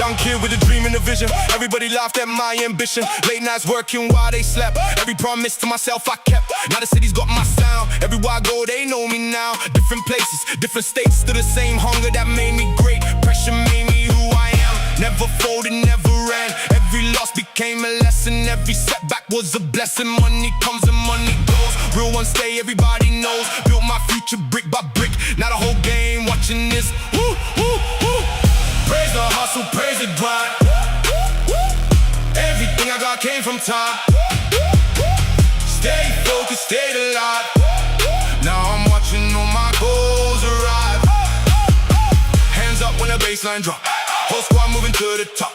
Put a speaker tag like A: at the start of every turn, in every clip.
A: Young kid with a dream and a vision. Everybody laughed at my ambition. Late nights working while they slept. Every promise to myself I kept. Now the city's got my sound. Everywhere I go they know me now. Different places, different states, still the same hunger that made me great. Pressure made me who I am. Never folded, never ran. Every loss became a lesson. Every setback was a blessing. Money comes and money goes. Real ones stay, everybody knows. Built my future brick by brick. Now the whole game watching this. Woo, woo, woo. Praise the hustle, praise the grind. Everything I got came from time. Stay focused, stay alive. Now I'm watching all my goals arrive. Hands up when the baseline drop. Whole squad moving to the top.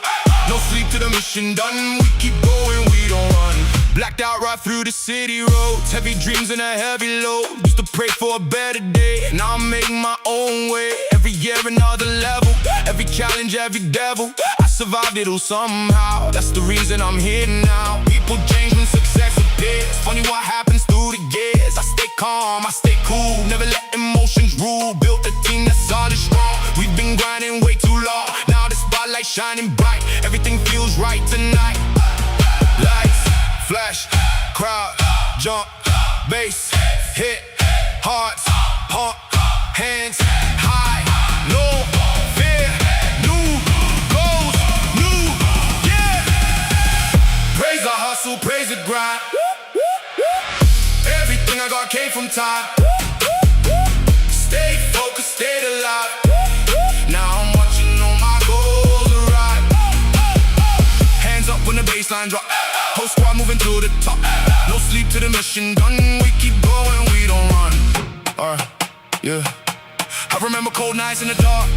A: No sleep till the mission done. We keep going, we don't run. Blacked out right through the city roads. Heavy dreams and a heavy load. Used to pray for a better day. Now I'm making my own way. Every year another level. Every challenge, every devil. I survived it all somehow. That's the reason I'm here now. People change when success appears. Funny what happens through the years. I stay calm, I stay cool. Never let emotions rule. Built a team that's solid, strong. We've been grinding way too long. Now the spotlight shining bright. Everything feels right tonight. Lights, flash, crowd, jump, bass, hit, hearts, pump, hands high, no fear, new goals, new, yeah. Praise the hustle, praise the grind. Everything I got came from time. Stay focused, stay alive. Now I'm watching all my goals arrive. Hands up when the baseline drop. Whole squad moving to the top. No sleep till the mission done. We keep going, we don't run. Alright, yeah. I remember cold nights in the dark,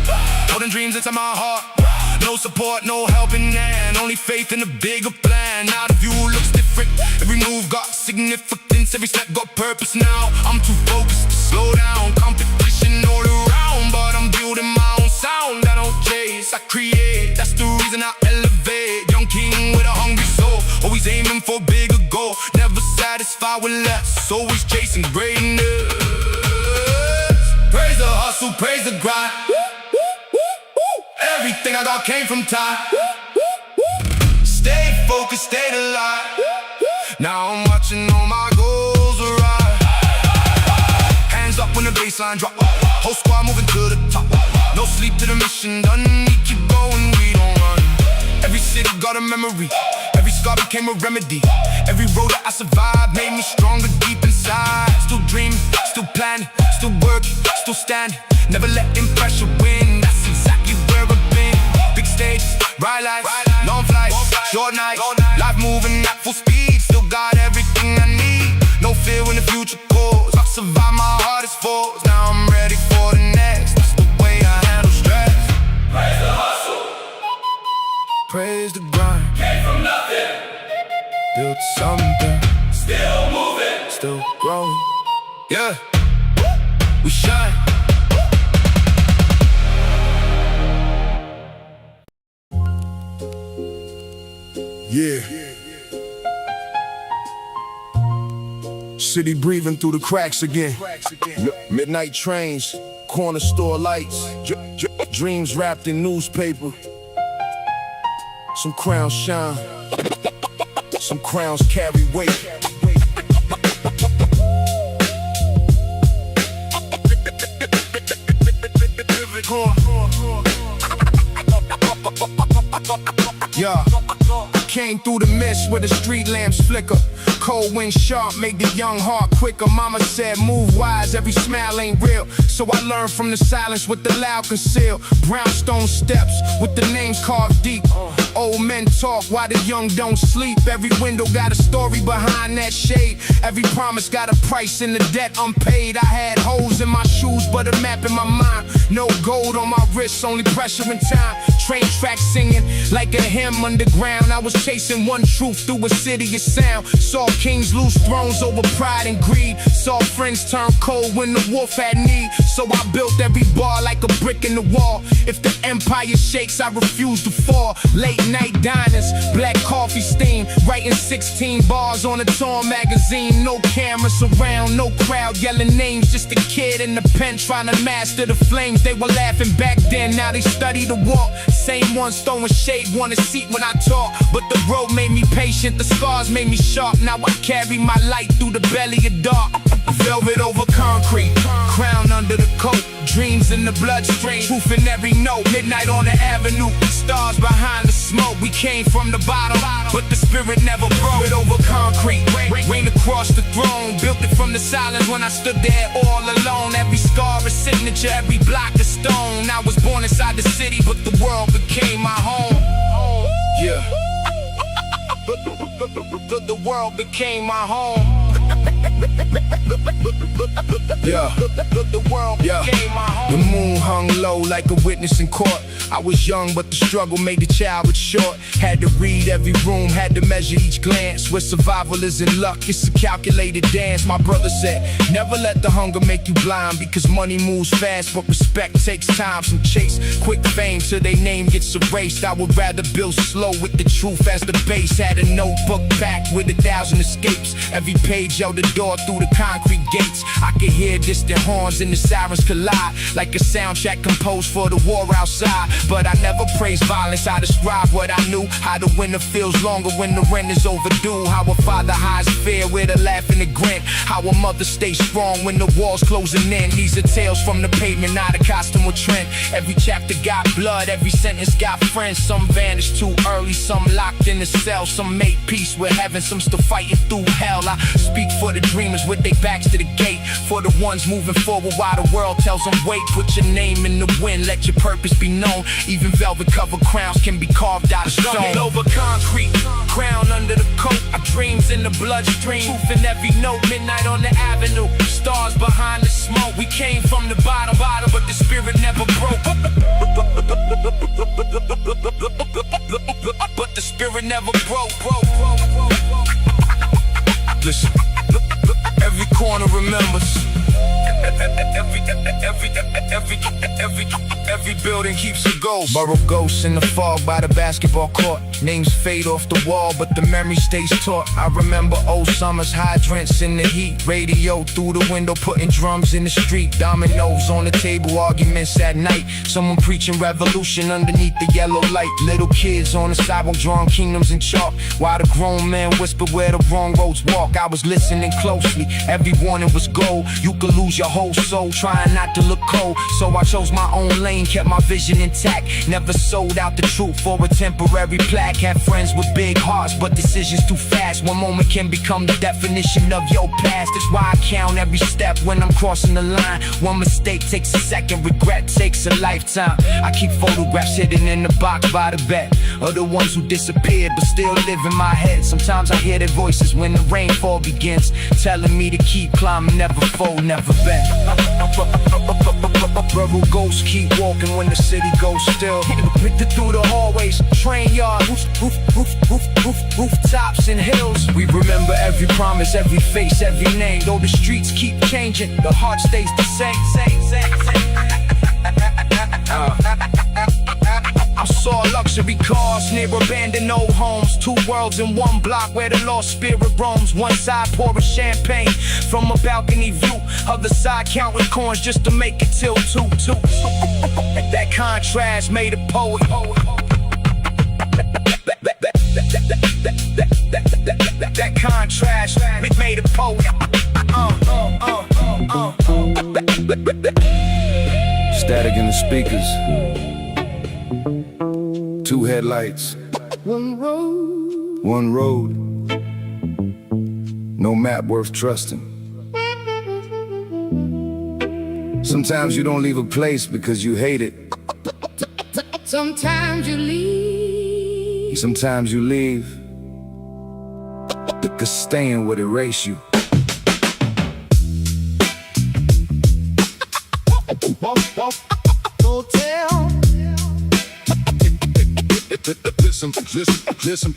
A: holding dreams inside my heart. No support, no helping hand, only faith in a bigger plan. Now the view looks different. Every move got significance. Every step got purpose now. I'm too focused to slow down. Competition all around, but I'm building my own sound. I don't chase, I create. That's the reason I elevate. Young king with a hungry soul, always aiming for bigger goal. Never satisfied with less, always chasing greatness. Praise the hustle, praise the grind. Everything I got came from time. Stay focused, stay alive. Now I'm watching all my goals arrive. Hands up when the baseline drop. Whole squad moving to the top. No sleep till the mission done. We keep going, we don't run. Every city got a memory. Every scar became a remedy. Every road that I survived made me stronger deep inside. Still dreaming, still planning, still working, still standing. Never letting pressure win. That's exactly where I've been. Big stages, ride life, long flights, short nights. Life moving at full speed. Still got everything I need. No fear when the future calls. I survive my hardest falls. Now I'm ready for the next. That's the way I handle stress.
B: Praise the hustle,
A: praise the grind.
B: came from nothing,
A: Built something,
B: still moving.
A: still growing. Yeah, we shine.
C: Yeah. City breathing through the cracks again. Midnight trains, corner store lights, dreams wrapped in newspaper. Some crowns shine, some crowns carry weight. Yeah, came through the mist where the street lamps flicker. Cold wind sharp, make the young heart quicker. Mama said move wise, every smile ain't real. So I learned from the silence with the loud conceal. Brownstone steps with the names carved deep. Old men talk while the young don't sleep. Every window got a story behind that shade. Every promise got a price in the debt unpaid. I had holes in my shoes but a map in my mind. No gold on my wrists, only pressure and time. Train tracks singing like a hymn underground. I was chasing one truth through a city of sound. Saw kings lose thrones over pride and greed. Saw friends turn cold when the wolf had need. So I built every bar like a brick in the wall. If the empire shakes, I refuse to fall. Late late night diners, black coffee steam, writing 16 bars on a torn magazine. No cameras around, no crowd yelling names, just a kid in the pen trying to master the flames. They were laughing back then, now they study the walk. Same ones throwing shade, want a seat when I talk, but the road made me patient, the scars made me sharp. Now I carry my light through the belly of dark. Velvet over concrete, crown under the coat, dreams in the bloodstream, truth in every note. Midnight on the avenue, stars behind the smoke. We came from the bottom, but the spirit never broke. It over concrete, rain across the throne, built it from the silence when I stood there all alone. Every scar a signature, every block a stone. I was born inside the city, but the world became my home. Yeah, the world became my home. Yeah, the world became my home. The moon hung low like a witness in court. I was young, but the struggle made the childhood short. Had to read every room, had to measure each glance. Where survival is in luck, it's a calculated dance. My brother said, never let the hunger make you blind, because money moves fast, but respect takes time. Some chase quick fame till their name gets erased. I would rather build slow with the truth as the base. Had a notebook packed with 1,000 escapes. Every page held the door through the concrete gates. I could hear distant horns and the sirens collide, like a soundtrack composed for the war outside. But I never praised violence, I describe what I knew. How the winter feels longer when the rent is overdue. How a father hides fear with a laugh and a grin. How a mother stays strong when the wall's closing in. These are tales from the pavement, not a costume or trend. Every chapter got blood, every sentence got friends. Some vanished too early, some locked in a cell. Some made peace with heaven, some still fighting through hell. I speak for the dreamers with their backs to the gate, for the ones moving forward while the world tells them wait. Put your name in the wind, let your purpose be known. Even velvet covered crowns can be carved out of stone. Over concrete, crown under the coat, our dreams in the bloodstream, truth in every note. Midnight on the avenue, stars behind the smoke. We came from the bottom, but the spirit never broke. But the spirit never broke. Listen, every corner remembers. Every building keeps a ghost. Burrow ghosts in the fog by the basketball court. Names fade off the wall, but the memory stays taut. I remember old summers, hydrants in the heat. Radio through the window, putting drums in the street. Dominoes on the table, arguments at night. Someone preaching revolution underneath the yellow light. Little kids on the sidewalk drawing kingdoms in chalk, while the grown men whispered where the wrong roads walk. I was listening closely, every warning was gold. You could lose your whole soul trying not to look cold. So I chose my own lane, kept my vision intact. Never sold out the truth for a temporary plaque. Had friends with big hearts, but decisions too fast. One moment can become the definition of your past. That's why I count every step when I'm crossing the line. One mistake takes a second, regret takes a lifetime. I keep photographs hidden in the box by the bed of the ones who disappeared but still live in my head. Sometimes I hear their voices when the rainfall begins, telling me to keep climbing, never fold, never bend. Rebel ghosts keep walking when the city goes still. Through the hallways, train yards, rooftops and hills. We remember every promise, every face, every name. Though the streets keep changing, the heart stays the same. I saw luxury cars near abandoned old homes. Two worlds in one block where the lost spirit roams. One side pouring champagne from a balcony view, other side counting coins just to make it till two. That contrast made a poet. That contrast made a poet.
D: Static in the speakers. Two headlights.
C: One
D: road. No map worth trusting. Sometimes you don't leave a place because you hate it.
C: Sometimes you leave.
D: Sometimes you leave because staying would erase you.
C: Hotel. listen.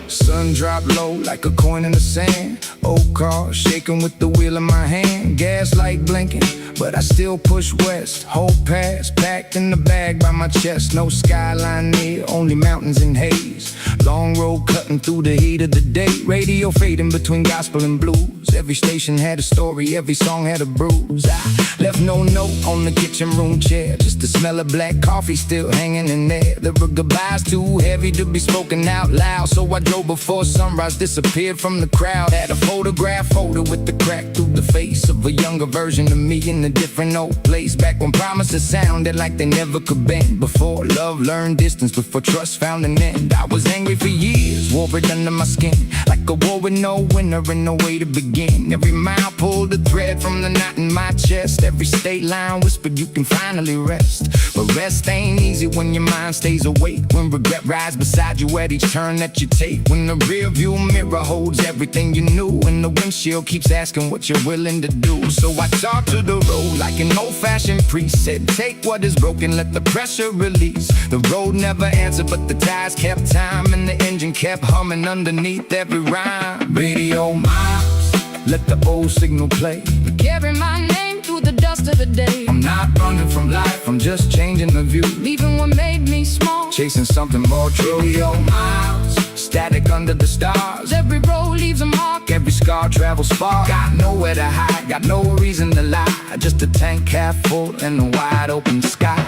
C: Sun dropped low like a coin in the sand. Old car shaking with the wheel in my hand. Gas light blinking, but I still push west. Whole pass packed in the bag by my chest. No skyline near, only mountains and haze. Long road cutting through the heat of the day. Radio fading between gospel and blues. Every station had a story, every song had a bruise. I left no note on the kitchen room chair, just the smell of black coffee still hanging in there. There were goodbyes too heavy to be spoken out loud, so I drove before sunrise disappeared from the crowd. Had a photograph folder with the crack through the face of a younger version of me in a different old place. Back when promises sounded like they never could bend. Before love learned distance, before trust found an end. I was angry for years, wore it under my skin, like a war with no winner and no way to begin. Every mile pulled a thread from the knot in my chest. Every state line whispered you can finally rest. But rest ain't easy when your mind stays awake. When regret rides beside you at each turn that you take. When the rear view mirror holds everything you knew, and the windshield keeps asking what you're willing to do. So I talk to the road like an old-fashioned priest. Said take what is broken, let the pressure release. The road never answered, but the tires kept time, and the engine kept humming underneath every rhyme. Radio miles, let the old signal play.
E: Carry my name through the dust of the day.
C: I'm not running from life, I'm just changing the view.
E: Leaving what made me small,
C: Chasing something more true. Radio miles, static under the stars.
E: every road leaves a mark.
C: Every scar travels far. Got nowhere to hide, got no reason to lie. Just a tank half full and a wide open sky.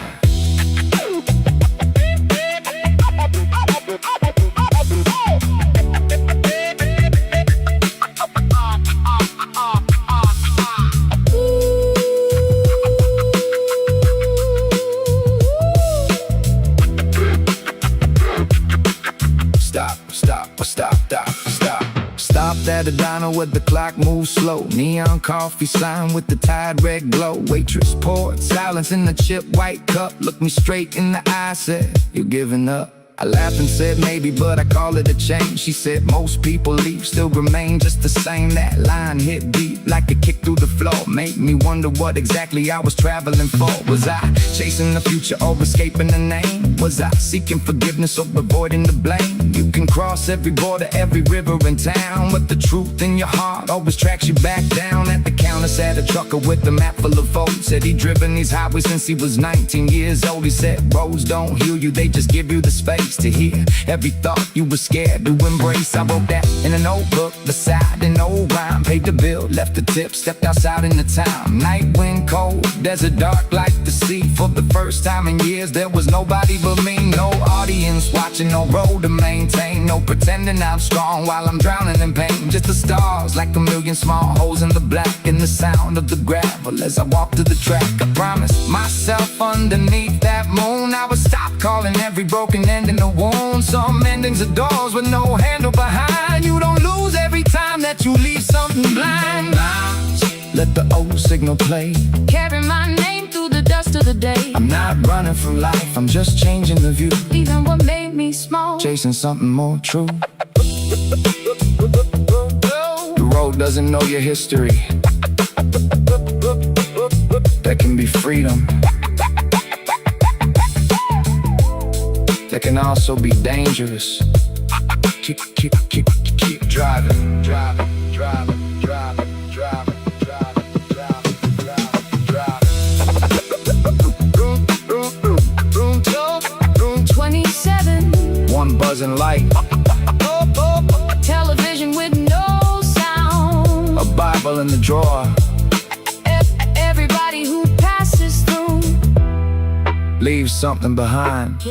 C: Stopped at a diner where the clock moves slow. Neon coffee sign with the tide red glow. Waitress poured silence in the chip white cup. Looked me straight in the eye, said, "You giving up?" I laughed and said maybe, but I call it a change. She said most people leave, still remain just the same. That line hit deep like a kick through the floor. Made me wonder what exactly I was traveling for. Was I chasing the future or escaping the name? Was I seeking forgiveness or avoiding the blame? You can cross every border, every river in town, but the truth in your heart always tracks you back down. At the counter sat a trucker with a map full of votes. Said he'd driven these highways since he was 19 years old. He said roads don't heal you, they just give you the space to hear every thought you were scared to embrace. I wrote that in a notebook beside an old rhyme. Paid the bill, left the tip, stepped outside in the town. Night wind cold, desert dark like the sea. For the first time in years there was nobody but me. No audience watching, no road to maintain. No pretending I'm strong while I'm drowning in pain. Just the stars like a million small holes in the black, and the sound of the gravel as I walk to the track. I promised myself underneath that moon I would stop calling every broken ending a wound. Some endings are doors with no handle behind. You don't lose every time that you leave something blind. Let the old signal play.
E: Carry my name through the dust of the day.
C: I'm not running from life, I'm just changing the view.
E: Leaving what made me small,
C: Chasing something more true. The road doesn't know your history. There can be freedom. There can also be dangerous. Keep driving, driving, driving, driving, driving, driving, driving, driving,
E: room 27.
C: One buzzing light,
E: Television with no sound.
C: a Bible in the drawer.
E: Everybody who passes through
C: Leave something behind.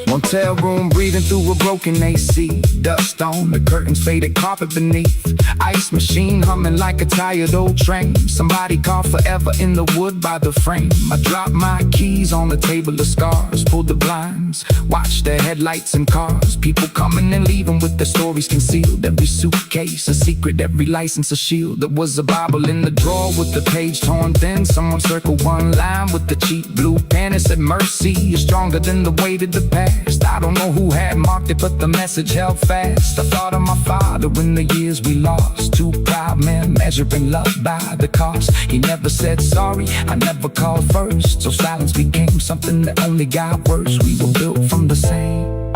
C: Motel room breathing through a broken AC. Dust on the curtains, faded carpet beneath. Ice machine humming like a tired old train. Somebody called forever in the wood by the frame. I dropped my keys on the table of scars. Pulled the blinds, watched the headlights and cars. People coming and leaving with their stories concealed. Every suitcase a secret, every license a shield. There was a Bible in the drawer with the page torn thin. Someone circled one line with the cheap blue pen. It said mercy is stronger than the weight of the past.
F: past. I don't know who had marked it, but the message held fast. I thought of my father in the years we lost. Two proud men measuring love by the cost. He never said sorry, I never called first. So silence became something that only got worse. We were built from the same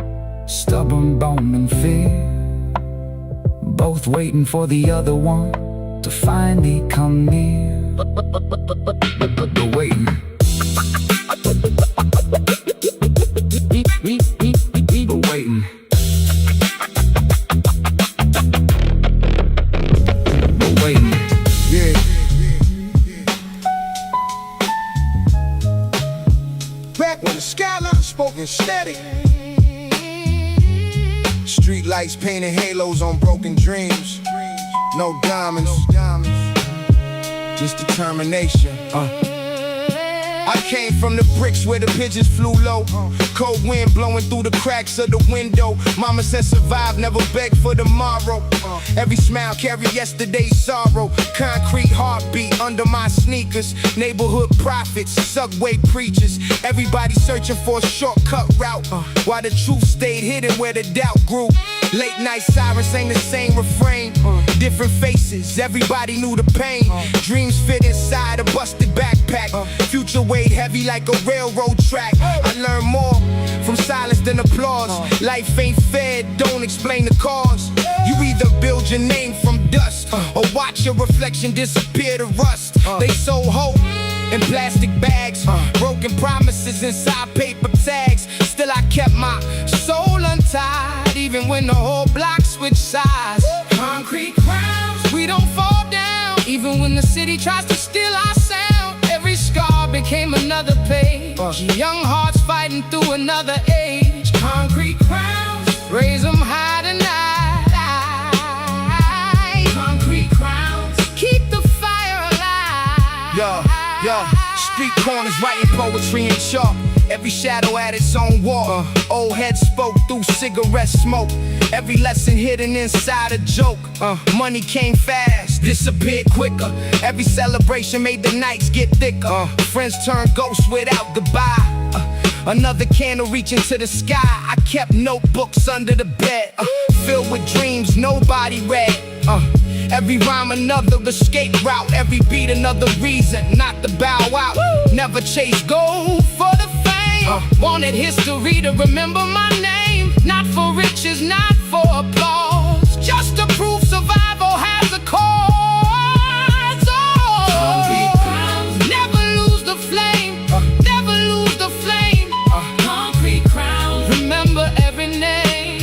F: stubborn bone and fear, both waiting for the other one to finally come near. But waiting. But waiting. But waiting.
C: Yeah. Back when the skyline spoken steady, street lights painted halos on broken dreams. No diamonds, just determination. I came from the bricks where the pigeons flew low. Cold wind blowing through the cracks of the window. Mama said survive, never beg for tomorrow. Every smile carried yesterday's sorrow. Concrete heartbeat under my sneakers. Neighborhood prophets, subway preachers. Everybody searching for a shortcut route, while the truth stayed hidden where the doubt grew. Late night sirens sang the same refrain. Different faces, everybody knew the pain. Dreams fit inside a busted backpack. Future weighed heavy like a railroad track. I learned more from silence than applause. Life ain't fair, don't explain the cause. You either build your name from dust, or watch your reflection disappear to rust. They sold hope in plastic bags, broken promises inside paper tags. Still I kept my soul untied, even when the whole block switched sides. Concrete crowns, we don't fall down, even when the city tries to steal our sound. Every scar became another page, young hearts fighting through another age. Concrete crowns, raise them high tonight. Concrete crowns, keep the fire alive. Street corners writing poetry in chalk. Every shadow had its own walk. Old heads spoke through cigarette smoke. Every lesson hidden inside a joke. Money came fast, disappeared quicker. Every celebration made the nights get thicker. Friends turned ghosts without goodbye. Another candle reaching to the sky. I kept notebooks under the bed, filled with dreams nobody read. Every rhyme another escape route. Every beat another reason not to bow out. Never chase gold for the fame. Wanted history to remember my name. Not for riches, not for applause, just to prove survival has a cause. Never lose the flame, never lose the flame. Concrete crowns, remember every name.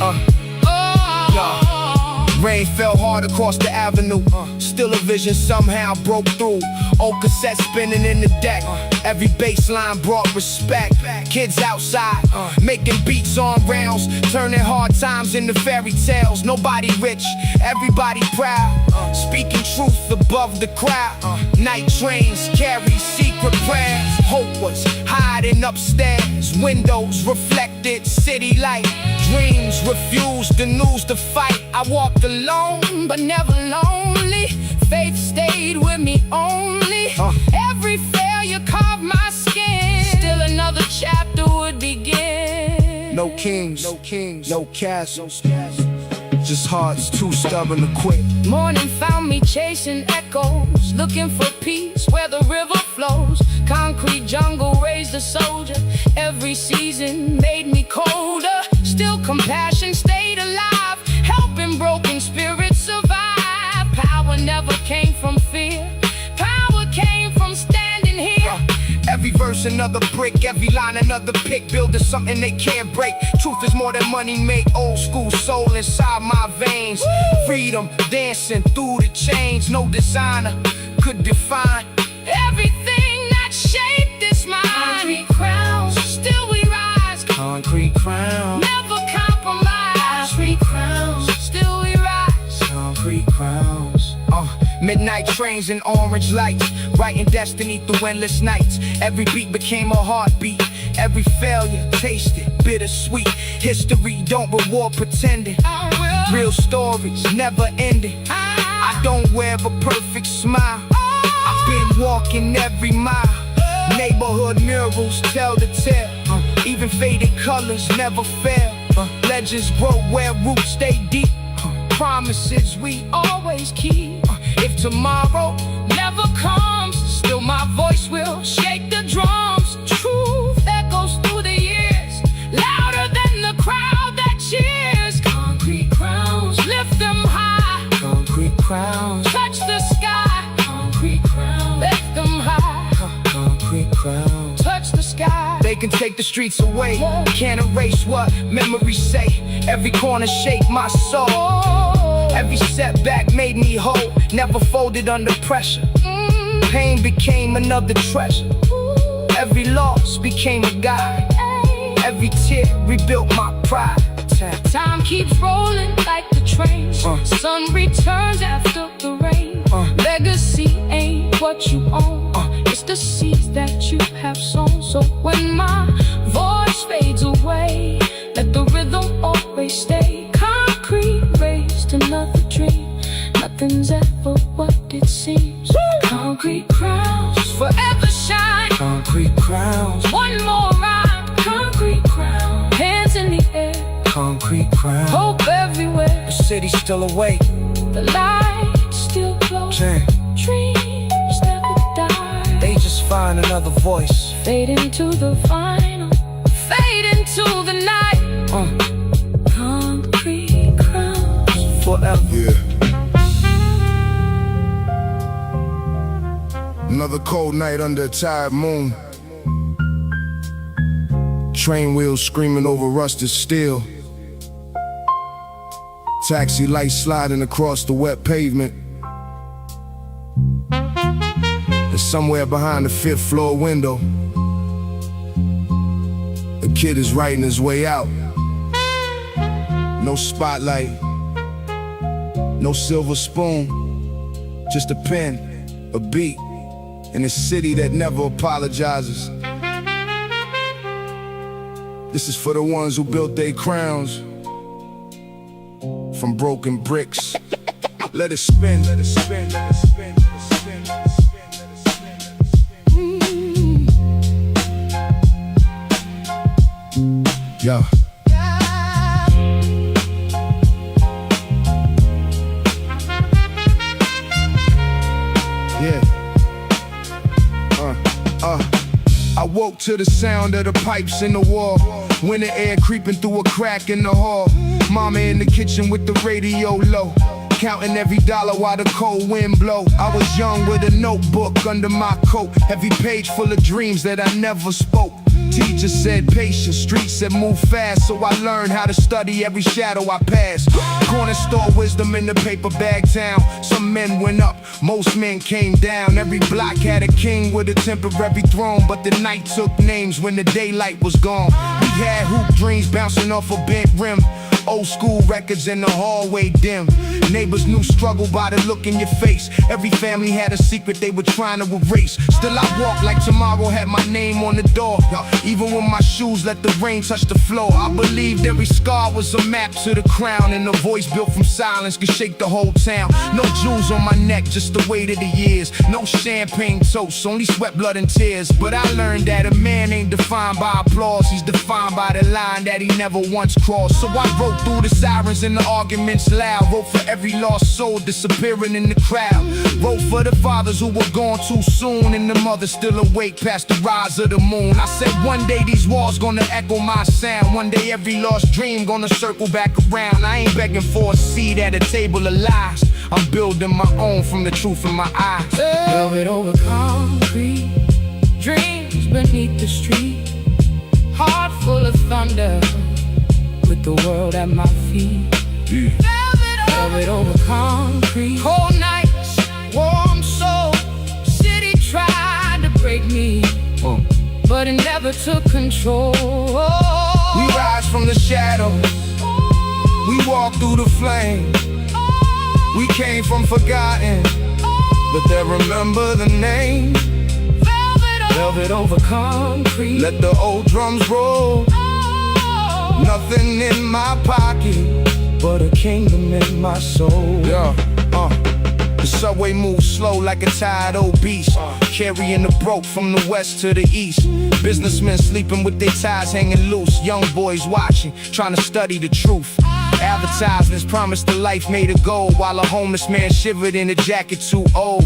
C: Rain fell hard across the avenue. Still a vision somehow broke through. Old cassette spinning in the deck. Every bass line brought respect. Kids outside, making beats on rails, turning hard times into fairy tales. Nobody rich, everybody proud, speaking truth above the crowd. Night trains carry secret prayers. Hope was hiding upstairs. Windows reflected city light. Dreams refused the news to fight. I walked alone, but never lonely. Faith stayed with me only. Every failure carved my skin. Still another chapter would begin. No kings, no castles, just hearts too stubborn to quit. Morning found me chasing echoes, looking for peace where the river flows. Concrete jungle raised a soldier. Every season made me colder. Still compassion stayed alive, helping broken spirits survive. Power never came from fear, power came from standing here. Every verse another brick, every line another pick. Building something they can't break. Truth is more than money make. Old school soul inside my veins. Freedom dancing through the chains. No designer could define everything that shaped this mind. Concrete crowns, still we rise. Concrete crowns, never compromise. Concrete crowns, still we rise. Concrete crowns. Midnight trains and orange lights, writing destiny through endless nights. Every beat became a heartbeat. Every failure tasted bittersweet. History don't reward pretending. Real stories never ending. I don't wear a perfect smile. I've been walking every mile. Neighborhood murals tell the tale. Even faded colors never fail. Legends grow where roots stay deep. Promises we always keep. If tomorrow never comes, still my voice will shake the drums. Truth echoes through the years, louder than the crowd that cheers. Concrete crowns, lift them high. Concrete crowns, touch the sky. Concrete crowns, lift them high. Concrete crowns, touch the sky. They can take the streets away, can't erase what memories say. Every corner shake my soul. Every setback made me whole, never folded under pressure. Pain became another treasure. Every loss became a guide. Every tear rebuilt my pride. Time keeps rolling like the train. Sun returns after the rain. Legacy ain't what you own, it's the seeds that you have sown. So when my voice fades away, let the rhythm always stay. Concrete raised another dream. Nothing's ever what it seems. Concrete crowns forever shine. Concrete crowns, one more rhyme. Concrete crown, hands in the air. Concrete crown, hope everywhere. The city's still awake, the light still glows. Dreams never die. They just find another voice. Fade into the final, fade into the night. Concrete crowns forever.
D: Yeah. Another cold night under a tired moon. Train wheels screaming over rusted steel. Taxi lights sliding across the wet pavement. And somewhere behind the 5th floor window, a kid is writing his way out. No spotlight, no silver spoon, just a pen, a beat, in a city that never apologizes. This is for the ones who built their crowns from broken bricks. Let it spin, let it spin, let it spin, let it spin, let it spin, let it spin, let it spin. Yeah. I woke to the sound of the pipes in the wall. Winter air creeping through a crack in the hall. Mama in the kitchen with the radio low, counting every dollar while the cold wind blow. I was young with a notebook under my coat, heavy page full of dreams that I never spoke. Teacher said patience, street said move fast, so I learned how to study every shadow I passed. Corner store wisdom in the paper bag town. Some men went up, most men came down. Every block had a king with a temporary throne, but the night took names when the daylight was gone. We had hoop dreams bouncing off a bent rim, old school records in the hallway dim. Neighbors knew struggle by the look in your face. Every family had a secret they were trying to erase. Still I walk like tomorrow had my name on the door. Even when my shoes let the rain touch the floor, I believed every scar was a map to the crown, and a voice built from silence could shake the whole town. No jewels on my neck, just the weight of the years. No champagne toast, only sweat, blood, and tears. But I learned that a man ain't defined by applause, he's defined by the line that he never once crossed. So I wrote through the sirens and the arguments loud. Wrote for every lost soul disappearing in the crowd. Wrote for the fathers who were gone too soon, and the mothers still awake past the rise of the moon. I said one day these walls gonna echo my sound. One day every lost dream gonna circle back around. I ain't begging for a seat at a table of lies, I'm building my own from the truth in my eyes.
E: Velvet over concrete, dreams beneath the street. Heart full of thunder, with the world at my feet. Velvet over concrete, cold nights, warm soul. City tried to break me, but it never took control.
C: We rise from the shadows, we walk through the flame. We came from forgotten, but they'll remember the name. Velvet over concrete, let the old drums roll. Nothing in my pocket, but a kingdom in my soul. Yeah, the
D: subway moves slow like a tired old beast, carrying the broke from the west to the east. Businessmen sleeping with their ties hanging loose. Young boys watching, trying to study the truth. Advertisements promised a life made of gold, while a homeless man shivered in a jacket too old.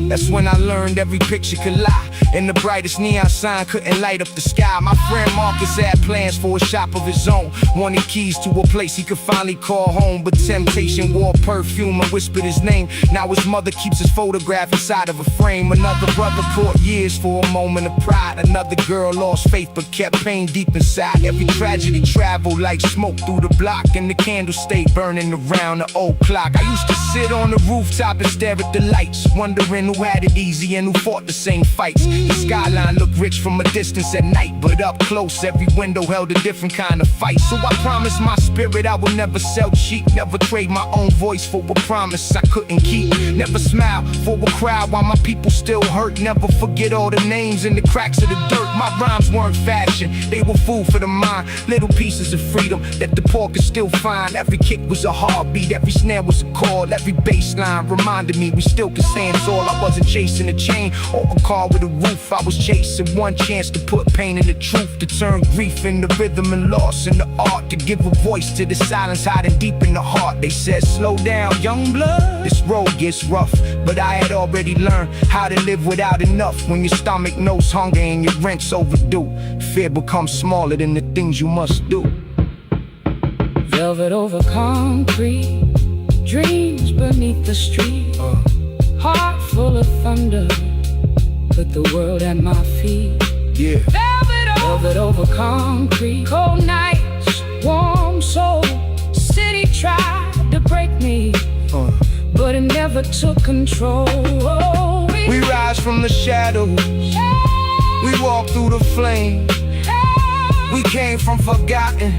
D: That's when I learned every picture could lie, and the brightest neon sign couldn't light up the sky. My friend Marcus had plans for a shop of his own, wanted keys to a place he could finally call home. But temptation wore perfume and whispered his name. Now his mother keeps his photograph inside of a frame. Another brother caught years for a moment of pride. Another girl lost faith but kept pain deep inside. Every tragedy traveled like smoke through the block, and the candle stayed burning around the old clock. I used to sit on the rooftop and stare at the lights, wondering who had it easy and who fought the same fights. The skyline looked rich from a distance at night, but up close every window held a different kind of fight. So I promised my spirit I would never sell cheap, never trade my own voice for a promise I couldn't keep, never smile for a crowd while my people still hurt, never forget all the names in the cracks of the dirt. My rhymes weren't fashion, they were food for the mind, little pieces of freedom that the poor could still find. Every kick was a heartbeat, every snare was a chord, every bass line reminded me we still could stand tall. I wasn't chasing a chain or a car with a roof, I was chasing one chance to put pain in the truth, to turn grief into rhythm and loss in the art, to give a voice to the silence hiding deep in the heart. They said slow down young blood, this road gets rough, but I had already learned how to live without enough. When your stomach knows hunger and your rent's overdue, fear becomes smaller than the things you must do.
E: Velvet over concrete, dreams beneath the street, heart full of thunder, put the world at my feet.
D: Yeah.
E: Velvet over concrete, cold nights, warm soul. City tried to break me, but it never took control.
D: We rise from the shadows, we walk through the flame. We came from forgotten,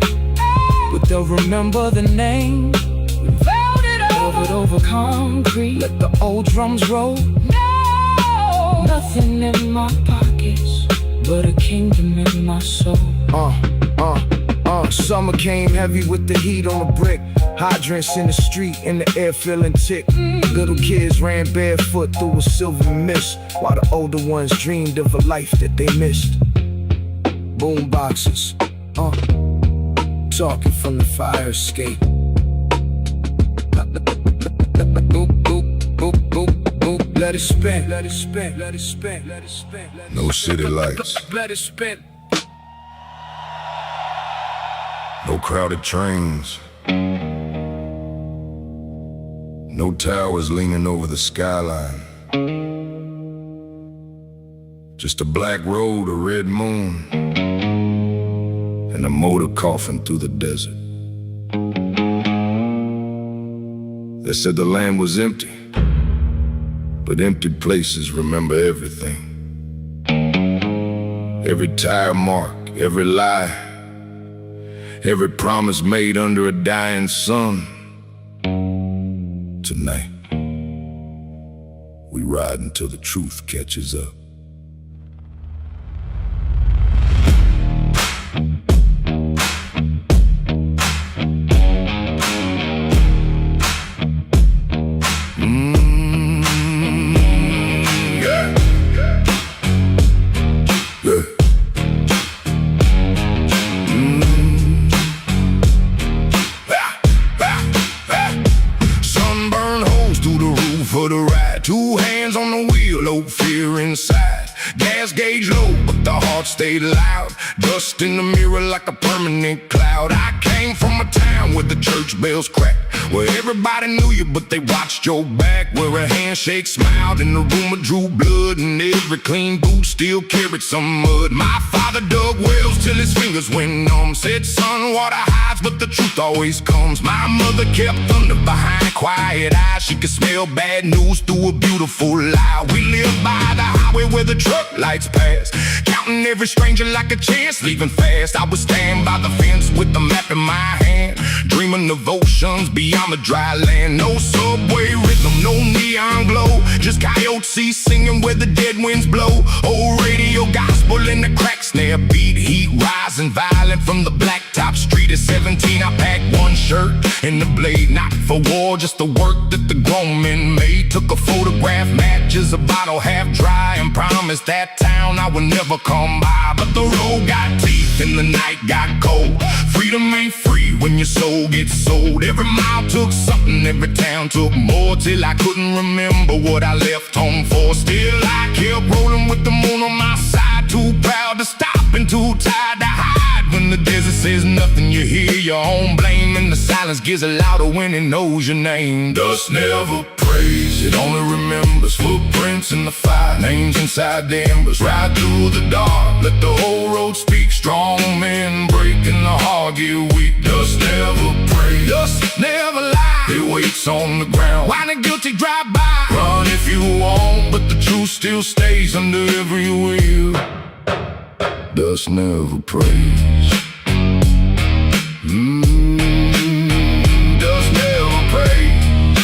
E: but they'll remember the name. Velvet over concrete,
D: let the old drums roll.
E: No, nothing in my pockets but a kingdom in my soul.
D: Summer came heavy with the heat on the brick, hydrants in the street and the air feeling tick. Little kids ran barefoot through a silver mist, while the older ones dreamed of a life that they missed. Boom boxes, talking from the fire escape. Let it spin, let it spin, let it spin, let it spin.
A: No city lights,
D: Let it spin.
A: no crowded trains, no towers leaning over the skyline. Just a black road, a red moon, and a motor coughing through the desert. They said the land was empty, but empty places remember everything. Every tire mark, every lie, every promise made under a dying sun. Tonight, we ride until the truth catches up. For the ride, 2 hands on the wheel, no fear inside. Gas gauge low, but the heart stayed loud. Dust in the mirror like a permanent cloud. I came from a town where the church bells cracked, where everybody knew you but they watched your back, where a handshake smiled and the rumor drew blood, and every clean boot still carried some mud. My father dug wells till his fingers went numb, said son, water hides but the truth always comes. My mother kept thunder behind quiet eyes, she could smell bad news through a beautiful lie. We live by the highway where the truck lights pass, counting every stranger like a chance, leaving fast. I would stand by the fence with the map in my hand, dreaming of oceans beyond the dry land. No subway rhythm, no neon glow, just coyotes singing where the dead winds blow. Old radio gospel in the crack snare beat, heat rising violent from the blacktop street.
C: At 17, I packed one shirt and the blade, not for war, just the work that the grown men made. Took a photograph, matches a bottle half dry, and promised that town I would never come by. But the road got teeth and the night got cold. Freedom ain't free when your soul gets sold. Every mile took something, every town took more, till I couldn't remember what I left home for. Still I kept rolling with the moon on my side, too proud to stop and too tired to hide. When the desert says nothing, you hear your own blame, and the silence gets louder when it knows your name. Dust never prays, it only remembers footprints in the fire, names inside the embers. Ride through the dark, let the whole road speak. Strong men breaking the heart, get weak. Dust never prays, dust never lies, it waits on the ground while the guilty drive by. Run if you want, but the truth still stays under every wheel. Dust never prays. Dust never prays.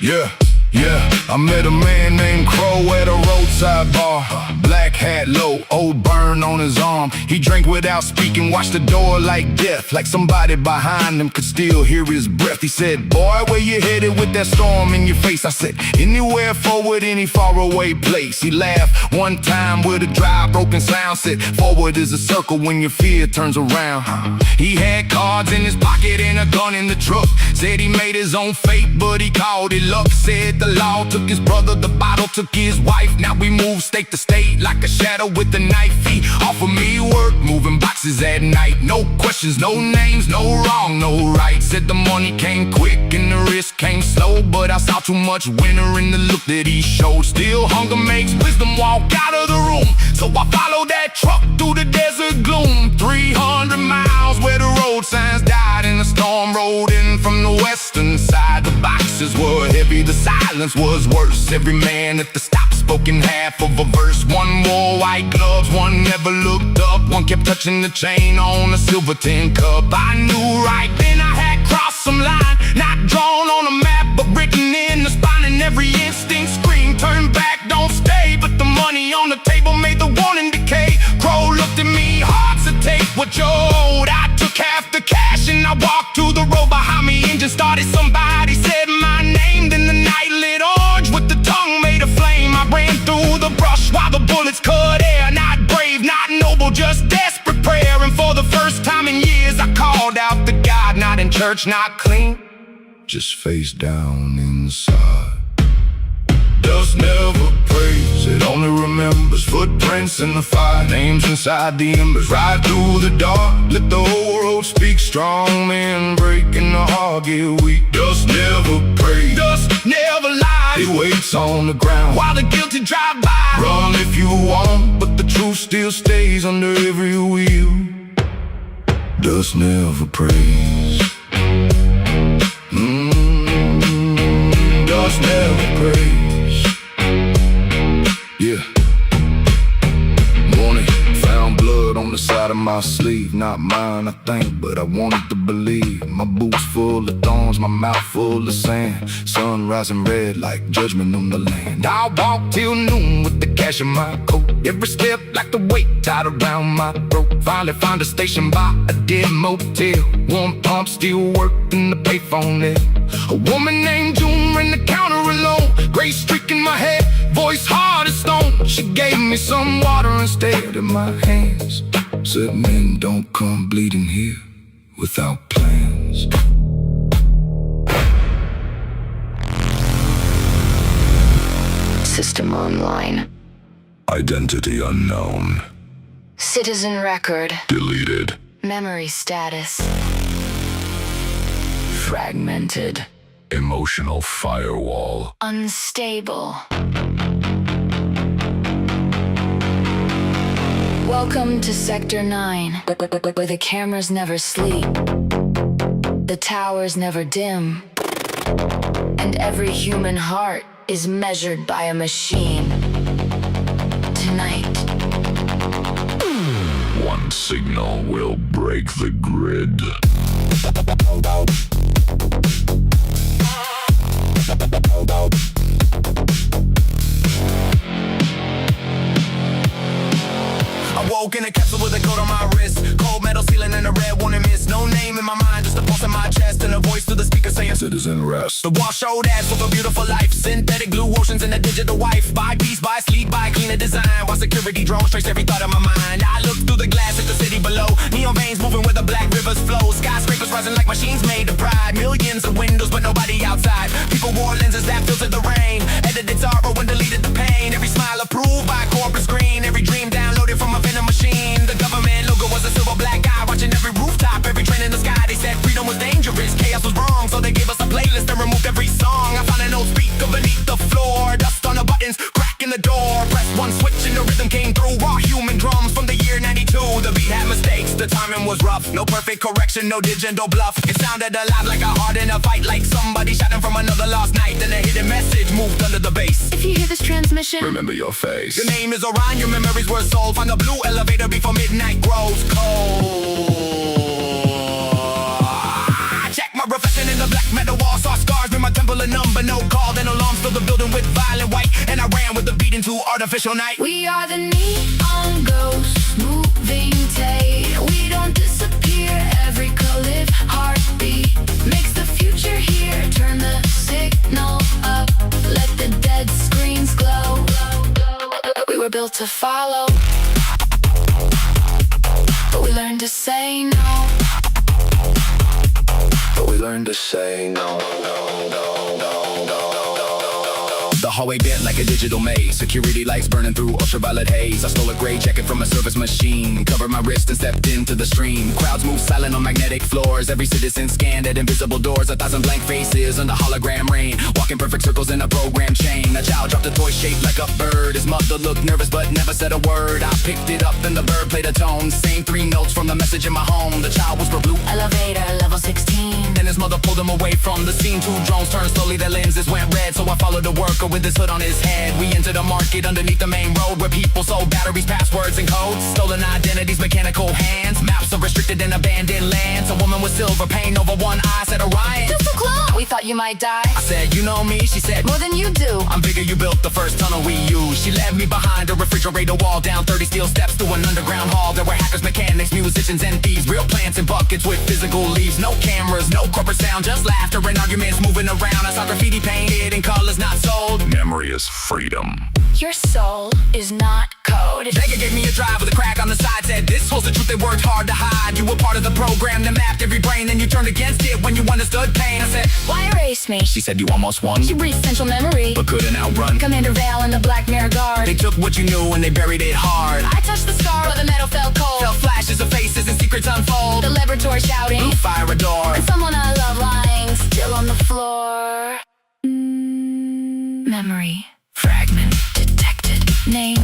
C: Yeah, I met a man named Crow at a roadside bar. Black hat low, old burn on his arm. He drank without speaking, watched the door like death, like somebody behind him could still hear his breath. He said, boy, where you headed with that storm in your face? I said, anywhere forward, any faraway place. He laughed one time with a dry, broken sound. Said, forward is a circle when your fear turns around. He had cards in his pocket and a gun in the truck. Said he made his own fate, but he called it luck. Said the law took his brother, the bottle took his wife. Now we move state to state like a shadow with a knife. He offered me work, moving boxes at night. No questions, no names, no wrong, no right. Said the money came quick and the risk came slow, but I saw too much winter in the look that he showed. Still hunger makes wisdom walk out of the room, so I followed that truck through the desert gloom. 300 miles where the road signs died and the storm rolled in from the western side. The boxes were heavy, the silence was worse. Every man at the stop spoke in half of a verse. One wore white gloves, one never looked up, one kept touching the chain on a silver tin cup. I knew right then I had crossed some line, not drawn on a map but written in the spine. And every instinct screamed, turn back, don't stay. But the money on the table made the warning decay. Crow looked at me, hard to take what you owed. I took half the cash and I walked to the road behind me. Engine started, somebody said my name. Then the night lit orange with the tongue made a flame. I ran through the brush while the bullets cut air. Not brave, not noble, just desperate prayer. And for the first time in years I called out to God. Not in church, not clean, just face down inside. Dust never prays, it only remembers footprints in the fire, names inside the embers. Ride through the dark, let the whole road speak. Strong men breaking the heart, get weak. Dust never prays, dust never lies, it waits on the ground while the guilty drive by. Run if you want, but the truth still stays under every wheel. Dust never prays. Dust never prays. Yeah. Morning, found blood on the side of my sleeve. Not mine, I think, but I wanted to believe. My boots full of thorns, my mouth full of sand. Sun rising red like judgment on the land. I walked till noon with the cash in my coat. Every step like the weight tied around my throat. Finally found a station by a dead motel. One pump still worked in the payphone there. A woman named June ran the counter alone. Gray streak in my hair, voice hard as stone. She gave me some water and stared at my hands. Said, men don't come bleeding here without plans.
G: System online.
A: Identity unknown.
G: Citizen record.
A: Deleted.
G: Memory status. Fragmented.
A: Emotional firewall.
G: Unstable. Welcome to Sector 9, where the cameras never sleep, the towers never dim, and every human heart is measured by a machine. Tonight,
A: One signal will break the grid.
C: I woke in a capsule with a coat on my wrist. Cold metal ceiling and a red
D: citizen rest.
C: The wall showed ads for a beautiful life. Synthetic blue oceans and a digital wife. Buy peace, buy sleep, buy cleaner design. While security drones trace every thought of my mind. I look through the glass at the city below. Neon veins moving where the black rivers flow. Skyscrapers rising like machines made of pride. Millions of windows but nobody outside. People wore lenses that filtered the rain. Edited sorrow and deleted the pain. Every smile approved by a corporate screen. Every dream downloaded from a venom machine. The government logo was a silver black eye. Watching every rooftop, every train in the sky. They said freedom was dangerous, chaos was wrong. So they gave us a playlist and removed every song. I found an old speaker beneath the floor. Dust on the buttons, crack in the door. Press one switch and the rhythm came through. Raw human drums from the year 92. The beat had mistakes, the timing was rough. No perfect correction, no digital bluff. It sounded alive like a heart in a fight. Like somebody shouting from another lost night. Then a hidden message moved under the bass.
G: If you hear this transmission,
D: Remember your face.
C: Your name is Orion, your memories were sold. Find the blue elevator before midnight grows cold. Check my reflection in the black metal wall. Saw scars in my temple, a number, no call. Then alarms filled the building with violent white. And I ran with the beat into artificial night.
G: we are the neon ghosts, moving tape. We don't disappear. Every cliff heartbeat makes the future here. Turn the signal up, let the dead screens glow. We were built to follow, but we learned to say no.
D: But we learned to say no, no, no, no, no, no, no.
C: The hallway bent like a digital maze. Security lights burning through ultraviolet haze. I stole a gray jacket from a service machine. Covered my wrist and stepped into the stream. Crowds moved silent on magnetic floors. Every citizen scanned at invisible doors. 1,000 blank faces under hologram rain. Walking perfect circles in a program chain. A child dropped a toy shaped like a bird. His mother looked nervous but never said a word. I picked it up, then the bird played a tone. Same 3 notes from the message in my home. The child whispered blue
G: Elevator, level 16.
C: Then his mother pulled him away from the scene. 2 drones turned slowly, their lenses went red. So I followed the worker with his hood on his head. We entered a market underneath the main road, where people sold batteries, passwords, and codes. Stolen identities, mechanical hands. Maps of restricted and abandoned lands. A woman with silver paint over one eye said, Orion,
G: Just a clone. We thought you might die.
C: I said, you know me? She said,
G: More than you do.
C: I'm bigger, you built the first tunnel we used. She led me behind a refrigerator wall, down 30 steel steps to an underground hall. There were hackers, mechanics, musicians, and thieves. Real plants in buckets with physical leaves. No cameras, no corporate sound, just laughter and arguments moving around. I saw graffiti painted in colors not sold.
D: Memory is freedom.
G: Your soul is not code.
C: Vega gave me a drive with a crack on the side. Said this holds the truth they worked hard to hide. You were part of the program that mapped every brain. Then you turned against it when you understood pain. I said,
G: Why erase me?
C: she said, you almost won,
G: You breathed central memory.
C: but couldn't outrun.
G: Commander Vale and the Black Mirror Guard.
C: They took what you knew and they buried it hard.
G: I touched the scar where the metal felt cold.
C: Felt flashes of faces and secrets unfold.
G: The laboratory shouting.
C: Blue fire a door.
G: And someone I love lying still on the floor. Memory. Fragment. Detected. Name.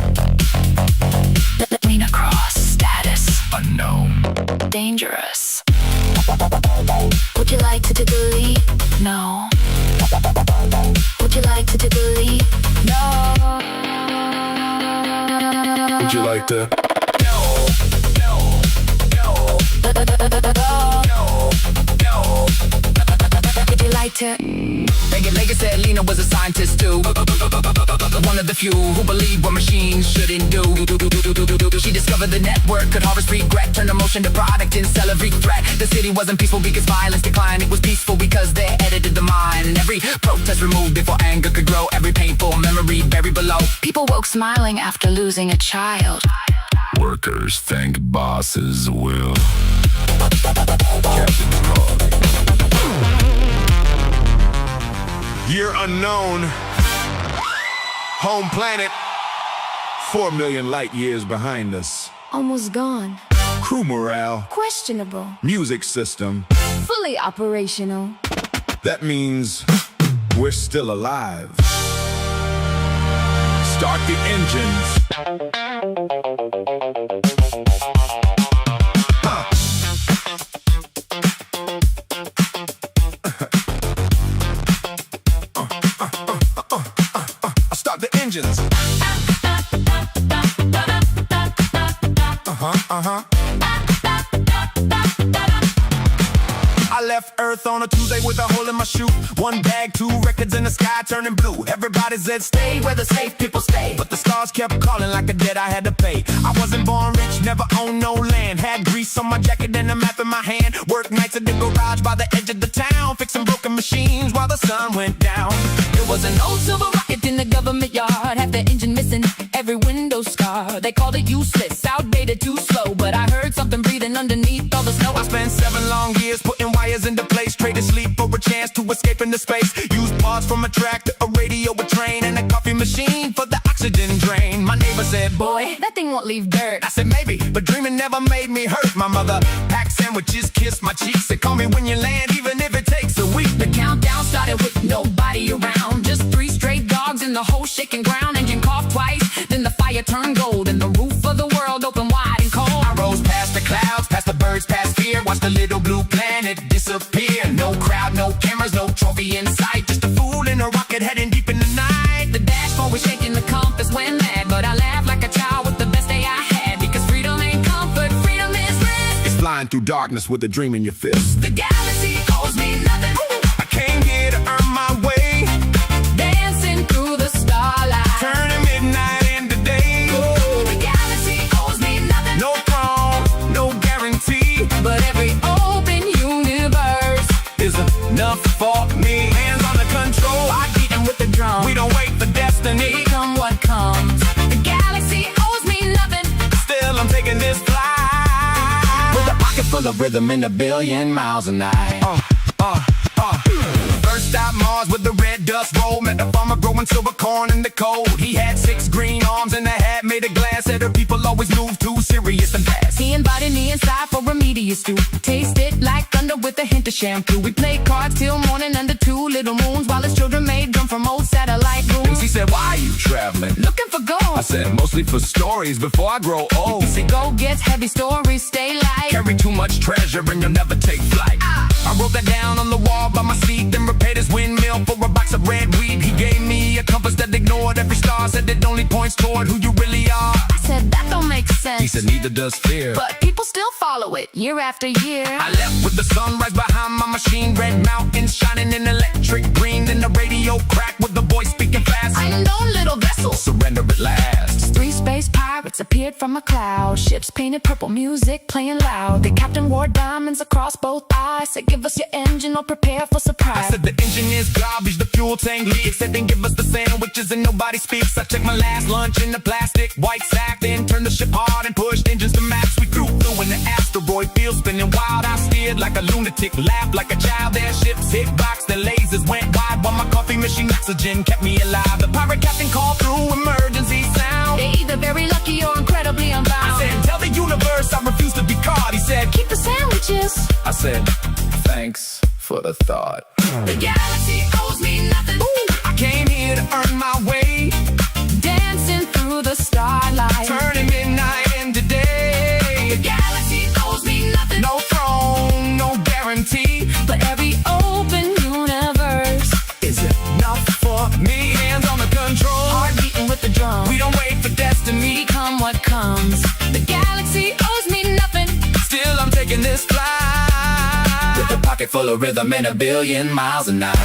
G: Lean across. Status.
C: Unknown.
G: Dangerous. Would you like to delete? No. Would you like to delete? No.
D: Would you like to?
C: No, no, no, no, no.
G: Would you like to?
C: Megan Lager said Lena was a scientist too. One of the few who believed what machines shouldn't do. She discovered the network could harvest regret, turn emotion to product and sell every threat. The city wasn't peaceful because violence declined. It was peaceful because they edited the mind. And every protest removed before anger could grow. Every painful memory buried below.
G: People woke smiling after losing a child.
D: Workers thank bosses will. Captain's log. Year unknown. Home planet. 4 million light years behind us.
E: Almost gone.
D: Crew morale.
E: Questionable.
D: Music system.
E: Fully operational.
D: That means we're still alive. Start the engines. Start the engines.
C: I left Earth on a Tuesday with a hole in my shoe. 1 bag, 2 records in the sky turning blue. Everybody said stay where the safe people stay, but the stars kept calling like a debt I had to pay. I wasn't born rich, never owned no land. Had grease on my jacket and a map in my hand. Work nights at the garage by the edge of the town, fixing broken
F: machines while the sun went down.
E: There was an old silver rocket in the government yard, half the engine missing, every window scar. They called it useless, outdated, too slow, but I heard something breathing underneath all the snow.
F: I spent 7 long years putting wires into place, traded sleep for a chance to escape into space. Used parts from a tractor, a radio, a train, and a coffee machine for the oxygen drain. My neighbor said,
E: Boy, that thing won't leave dirt.
F: I said maybe, but dreaming never made me hurt. My mother packed sandwiches, kissed my cheeks, said call me when you land, even if it takes a week.
E: The countdown started with nobody around, just 3 stray dogs in the whole shaking ground. Engine coughed twice, then the fire turned gold, and the roof of the world opened wide and cold.
F: I rose past the clouds, past the birds, past fear, watched the little blue planet disappear. No crowd, no cameras, no trophy in sight, just a fool in a rocket heading deep in the night.
E: The dashboard was shaking, the compass went mad, but I laughed like a child with the best day I had, because freedom ain't comfort, freedom is bliss.
F: It's flying through darkness with a dream in your fist.
E: The galaxy owes me nothing.
F: I came here to earn my way,
E: Dancing through the starlight,
F: turning midnight into day.
E: the galaxy owes me nothing,
F: No throne, no guarantee,
E: but every open universe
F: is enough for me. Hands on the control,
E: are beating with the drum.
F: we don't wait for destiny.
E: Come what comes, the galaxy owes me nothing.
F: Still I'm taking this flight, with a pocket full of rhythm and 1,000,000,000 miles a night. First stop Mars with the red dust roll, met a farmer growing silver corn in the cold. He had 6 green arms and a hat made of glass, said her people always move too serious and fast.
E: He invited me inside for a media stew, tasted like thunder with a hint of shampoo. We played cards till morning under 2 little moons, while his children made drum from old satellite rooms.
F: He said, why are you traveling?
E: Looking for gold.
F: I said, mostly for stories before I grow old.
E: He said, go get heavy stories, stay light.
F: Carry too much treasure and you'll never take flight. I wrote that down on the wall by my seat, then repaired his windmill for a box of red weed. He gave me a compass that ignored every star, said it only points toward who you really are.
E: I said, that don't make sense.
F: He said, neither does fear.
E: But people still follow it year after year.
F: I left with the sunrise behind my machine, red mountains shining in electric green, then the radio cracked with the voice speaking fast.
E: I know, little vessel.
F: Surrender at last.
E: 3 space pirates appeared from a cloud, ships painted purple, music playing loud. The captain wore diamonds across both eyes, said give us your engine or prepare for surprise.
F: I said the engine is garbage, the fuel tank leaks, said then give us the sandwiches and nobody speaks. I checked my last lunch in the plastic white sack, then turned the ship hard and pushed engines to max. We threw in the asteroid field, spinning wild. I steered like a lunatic, laughed like a child. Their ships hit rocks, their lasers went wide, while my coffee machine oxygen kept me alive. The pirate captain called through emergency sound.
E: They're either very lucky or incredibly unbound.
F: I said, tell the universe I refuse to be caught. He said,
E: keep the sandwiches.
F: I said, thanks for the thought.
E: The galaxy owes me nothing.
F: I came here to earn my way,
E: Dancing through the starlight,
F: turning midnight into day.
E: the galaxy owes me nothing,
F: No throne, no guarantee,
E: but every open universe
F: is enough for me. Hands on the control,
E: heart beating with the drum.
F: we don't wait for destiny.
E: Come what comes, the galaxy owes me nothing.
F: Still I'm taking this flight, with a pocket full of rhythm and 1,000,000,000 miles a night.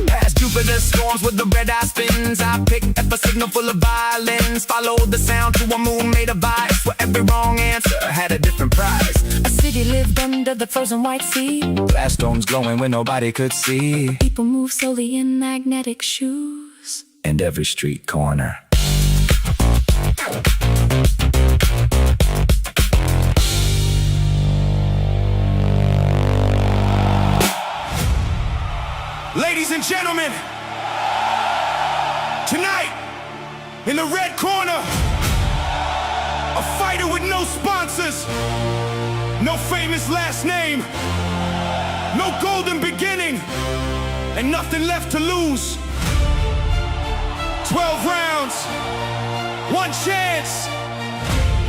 F: Past Jupiter storms with the red eye spins, I picked up a signal full of violins, followed the sound to a moon made of ice, where every wrong answer had a different price.
E: A city lived under the frozen white sea,
F: Glass domes glowing when nobody could see,
E: people move slowly in magnetic shoes.
F: and every street corner.
C: Ladies and gentlemen, tonight, in the red corner, a fighter with no sponsors, no famous last name, no golden beginning, and nothing left to lose. 12 rounds, 1 chance,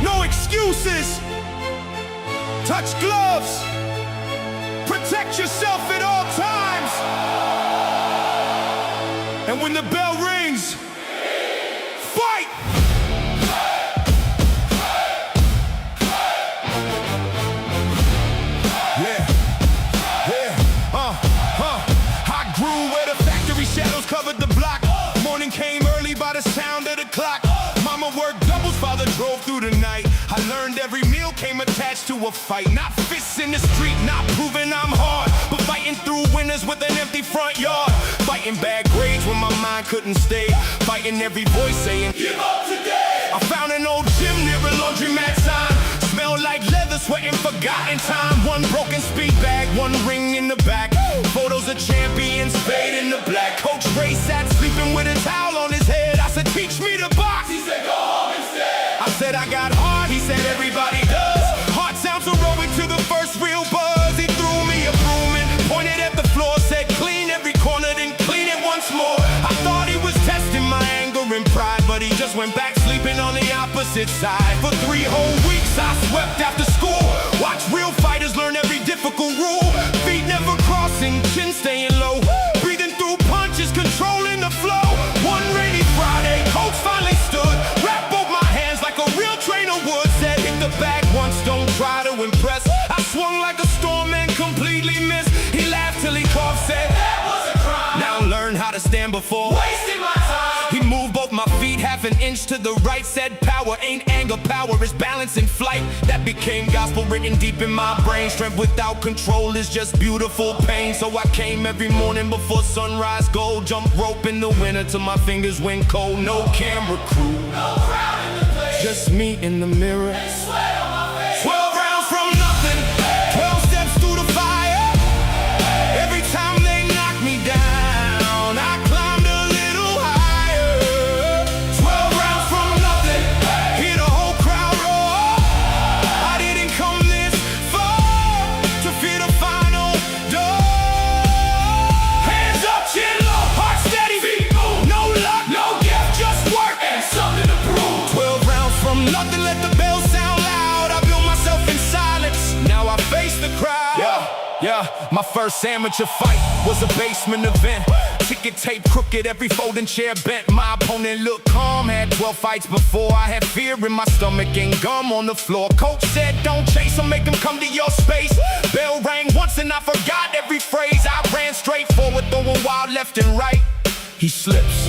C: no excuses. Touch gloves, protect yourself at all times. And when the bell rings, fight! I grew where the factory shadows covered the block. Morning came early by the sound of the badge to a fight. Not fists in the street, not proving I'm hard, but fighting through winners with an empty front yard. Fighting bad grades when my mind couldn't stay. Fighting every voice saying, give up today. I found an old gym near a laundromat sign. Smelled like leather, sweating forgotten time. One broken speed bag, one ring in the back. Photos of champions, fade in the black. Coach Ray sat sleeping with a towel on his head. I said, teach me to box. He said, go home instead. I said, I got heart. He said, everybody does. Heart sounds heroic to the first real buzz. He threw me a broom and pointed at the floor. Said, clean every corner, then clean it once more. I thought he was testing my anger and pride, but he just went back sleeping on the opposite side. For 3 whole weeks I swept after school. Watched real fighters learn every difficult rule. Feet never crossing, chin staying low. Breathing through punches, controlling the flow. One rainy Friday, coach finally stood. Wrapped both my hands like a real trainer would. Said, hit the bag once, don't try to impress. I swung like a storm and completely missed. He laughed till he coughed, said, that was a crime. Now learn how to stand before wasting my time. He moved both my feet half an inch to the right. Said, power ain't anger, power is balance in flight. That became gospel written deep in my brain. Strength without control is just beautiful pain. So I came every morning before sunrise. Go jump rope in the winter till my fingers went cold. No camera crew, no crowd in the place, just me in the mirror and sweat on my face. 12 rounds from nothing, 12 steps through the fire. Every time they knock me down, I climbed a little higher. 12 rounds from nothing, hear the whole crowd roar. I didn't come this far to fear the final door. Hands up, chin low, heart steady, feet move. No luck, no gift, just work and something to prove. 12 rounds from nothing, let the bell sound loud. I built myself in silence, now I face the crowd. Yeah, my first amateur fight was a basement event. Ticket tape crooked, every folding chair bent. My opponent looked calm, had 12 fights before. I had fear in my stomach and gum on the floor. Coach said, don't chase him, make him come to your space. Bell rang once and I forgot every phrase. I ran straight forward, throwing wild left and right. He slips.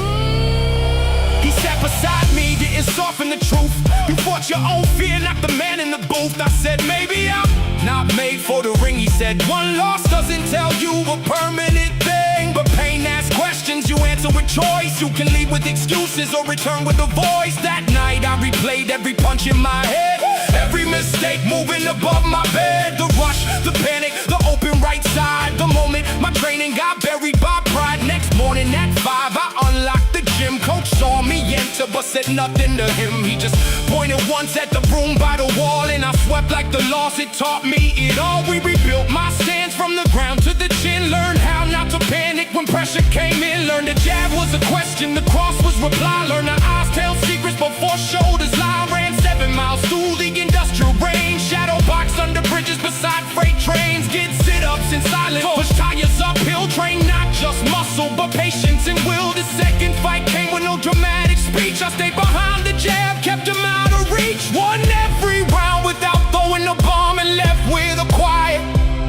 C: He sat beside me, didn't soften the truth. You fought your own fear, not the man in the booth. I said, maybe I'm not made for the ring. He said, one loss doesn't tell you a permanent thing, but pain asks questions, you answer with choice. You can leave with excuses or return with a voice. That night I replayed every punch in my head, every mistake moving above my bed. The rush, the panic, the open right side. The moment my training got buried by pride. Next morning at 5 I unlocked the gym. Coach saw me enter but said nothing to him. He just pointed once at the broom by the wall, and I swept like the loss. It taught me it all. We rebuilt my stance from the ground to the chin. Learned how not to panic when pressure came in. Learned the jab was a question, the cross was reply. Learned the eyes tell secrets before shoulders lie. Ran 7 miles through the industrial rain. Shadow box under bridges beside freight trains. Get sit-ups in silence, push tires uphill. Train not just muscle but patience and will. The second fight came with no dramatic speech. I stayed behind the jab, kept him out of reach. Won every round without throwing a bomb, and left with a quiet,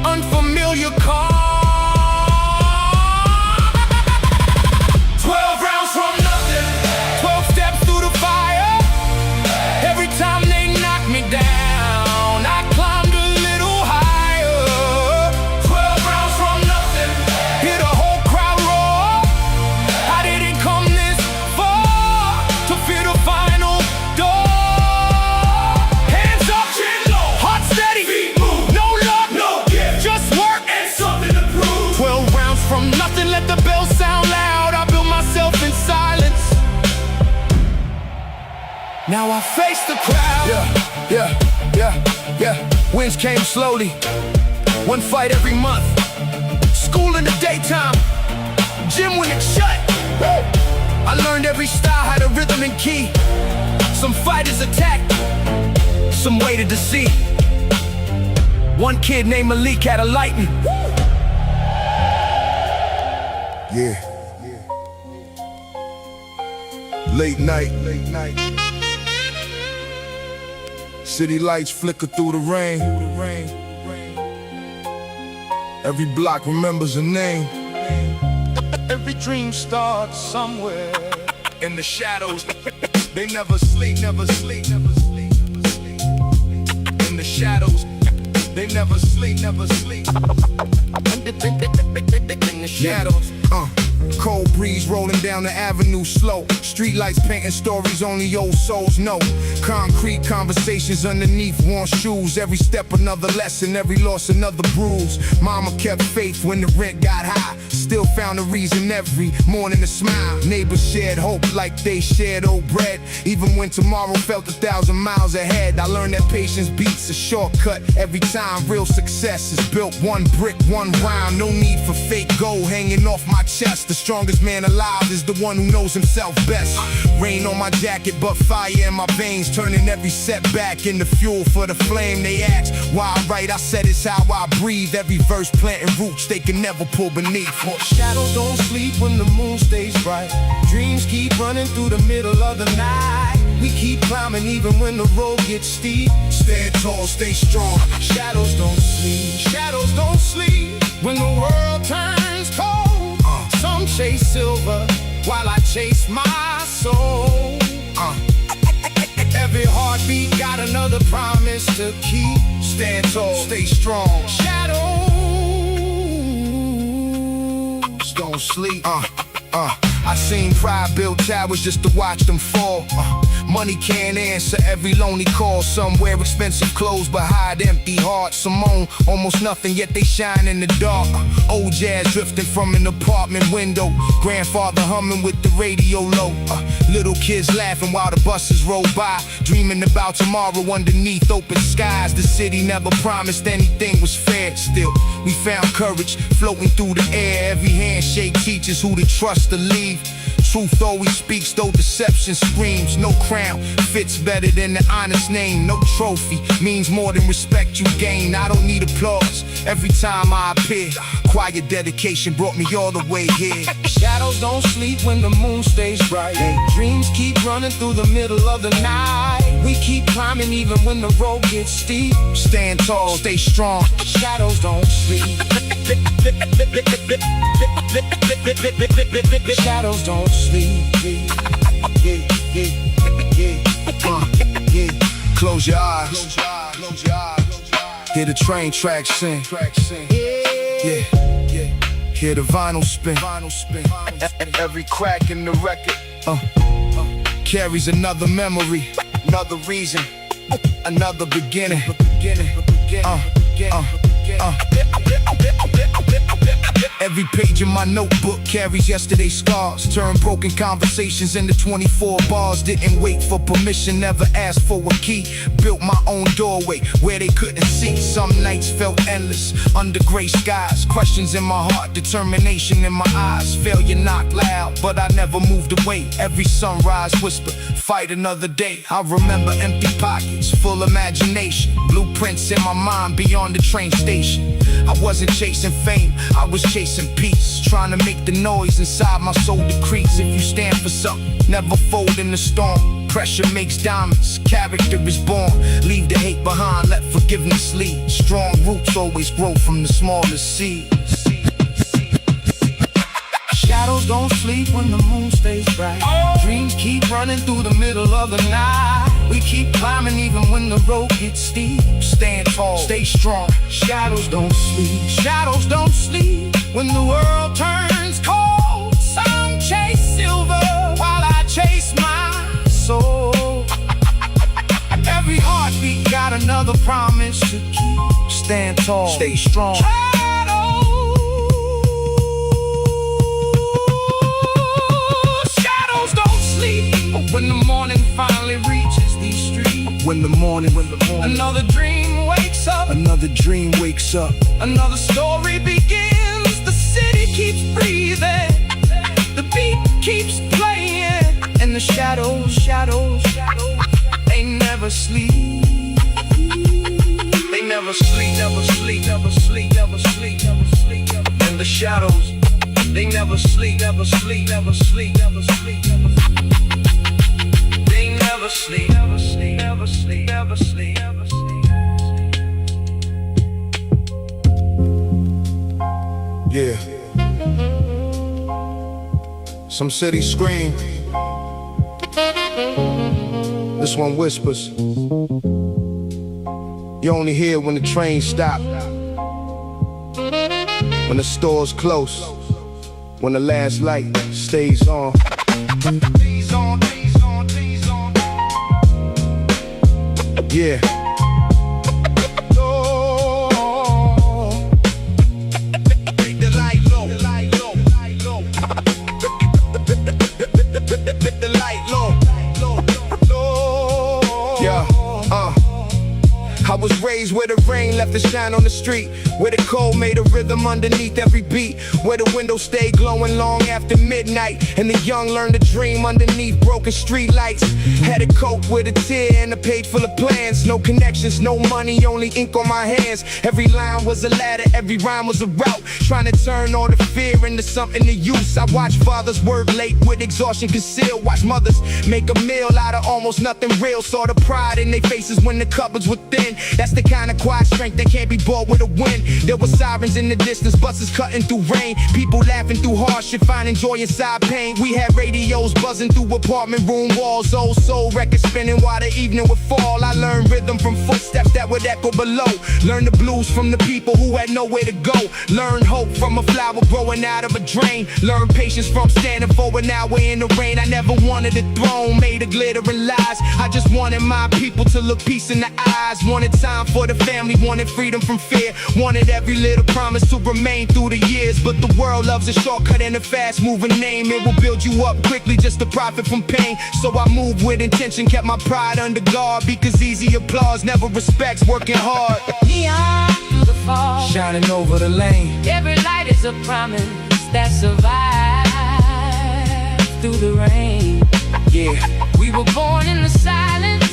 C: unfamiliar calm. 12 rounds from nothing, 12 steps through the fire. Every time they knocked me down, I climbed a little higher. 12 rounds from nothing, hear the whole crowd roar. I didn't come this far to fear the final door. Hands up, chin low, heart steady, feet move. No luck, no gift, just work and something to prove. 12 rounds from nothing, let the bell sound loud. I built myself in silence, now I face the crowd. Yeah. Wins came slowly, one fight every month. School in the daytime, gym when it's shut. I learned every style had a rhythm and key. Some fighters attacked, some waited to see. One kid named Malik had a lightning.
D: Yeah. Late night. City lights flicker through the rain. Every block remembers a name.
C: Every dream starts somewhere in the shadows. They never sleep, never sleep, never sleep, never sleep. In the the shadows. They never sleep, never sleep. In the shadows. Cold breeze rolling down the avenue slow. Streetlights painting stories only old souls know. Concrete conversations underneath worn shoes. Every step another lesson, every loss another bruise. Mama kept faith when the rent got high. Still found a reason every morning to smile. Neighbors shared hope like they shared old bread. Even when tomorrow felt 1,000 miles ahead. I learned that patience beats a shortcut every time. Real success is built one brick, one round. No need for fake gold hanging off my chest. The strongest man alive is the one who knows himself best. Rain on my jacket, but fire in my veins, turning every setback into fuel for the flame. They ask why I write, I said it's how I breathe. Every verse planting roots they can never pull beneath. Shadows don't sleep when the moon stays bright. Dreams keep running through the middle of the night. We keep climbing even when the road gets steep. Stand tall, stay strong. Shadows don't sleep. Shadows don't sleep when the world turns cold. Some chase silver while I chase my soul. Every heartbeat got another promise to keep. Stand tall, stay strong. Shadows don't sleep. I seen pride build towers just to watch them fall. Money can't answer every lonely call. Some wear expensive clothes but hide empty hearts. Some own almost nothing yet they shine in the dark. Old jazz drifting from an apartment window. Grandfather humming with the radio low. Little kids laughing while the buses roll by. Dreaming about tomorrow underneath open skies. The city never promised anything was fair. Still, we found courage floating through the air. Every handshake teaches who to trust to leave. Truth always speaks, though deception screams. No crown fits better than the honest name. No trophy means more than respect you gain. I don't need applause every time I appear. Quiet dedication brought me all the way here. Shadows don't sleep when the moon stays bright. Dreams keep running through the middle of the night. We keep climbing even when the road gets steep. Stand tall, stay strong. Shadows don't sleep. Shadows don't sleep. Close your eyes. Hear the train tracks sing. Yeah. Hear the vinyl spin. Every crack in the record carries another memory, another reason, another beginning. Every page in my notebook carries yesterday's scars. Turned broken conversations into 24 bars. Didn't wait for permission, never asked for a key. Built my own doorway where they couldn't see. Some nights felt endless under gray skies. Questions in my heart, determination in my eyes. Failure knocked loud, but I never moved away. Every sunrise whispered, fight another day. I remember empty pockets, full imagination. Blueprints in my mind beyond the train station. I wasn't chasing fame, I was chasing peace. Trying to make the noise inside my soul decrease. If you stand for something, never fold in the storm. Pressure makes diamonds, character is born. Leave the hate behind, let forgiveness lead. Strong roots always grow from the smallest seed. Shadows don't sleep when the moon stays bright. Dreams keep running through the middle of the night. We keep climbing even when the road gets steep. Stand tall, stay strong. Shadows don't sleep. Shadows don't sleep when the world turns cold. Some chase silver while I chase my soul. Every heartbeat got another promise to keep. Stand tall, stay strong. When the morning finally reaches these streets. When the morning another dream wakes up. Another dream wakes up. Another story begins. The city keeps breathing. The beat keeps playing. And the shadows, they never sleep. They never sleep, never sleep, never sleep, never sleep, never sleep. And the shadows, they never sleep, never sleep, never sleep, never sleep, never sleep. Never sleep, never sleep, never sleep, never sleep, never sleep. Yeah. Some cities scream. This one whispers.
D: You only hear when the train stop, when the store's close, when the last light stays on. Yeah. I was raised where the rain left a shine on the street, where the cold made a rhythm underneath every beat, where the windows stayed glowing long after midnight, and the young learned to dream underneath broken street lights. Had a coat with a tear and a page full of plans. No connections, no money, only ink on my hands. Every line was a ladder, every rhyme was a route, trying to turn all the fear into something to use. I watched fathers work late with exhaustion concealed, watched mothers make a meal out of almost nothing real. Saw the pride in their faces when the cupboards were thin. That's the kind of quiet strength that can't be bought with a win. There were sirens in the distance, buses cutting through rain, people laughing through hardship, finding joy inside pain. We had radios buzzing through apartment room walls, old soul records spinning while the evening would fall. I learned rhythm from footsteps that would echo below, learned the blues from the people who had nowhere to go, learned hope from a flower growing out of a drain, learned patience from standing for an hour in the rain. I never wanted a throne made of glitter and lies, I just wanted my people to look peace in the eyes. Wanted time for the family, wanted freedom from fear, wanted every little promise to remain through the years. But the world loves a shortcut and a fast moving name. It will build you up quickly just to profit from pain. So I moved with intention, kept my pride under guard, because easy applause never respects working hard.
E: Neon through the fall,
F: Shining over the lane.
E: every light is a promise that survives through the rain.
F: Yeah.
E: We were born in the silence,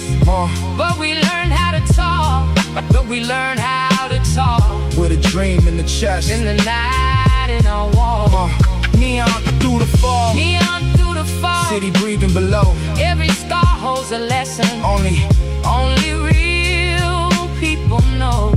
E: but we learned how to talk. But we learned how to talk
F: With a dream in the chest.
E: in the night in our wall.
F: Neon through the fall.
E: Neon through the fall,
F: City breathing below.
E: every star holds a lesson.
F: Only
E: real people know.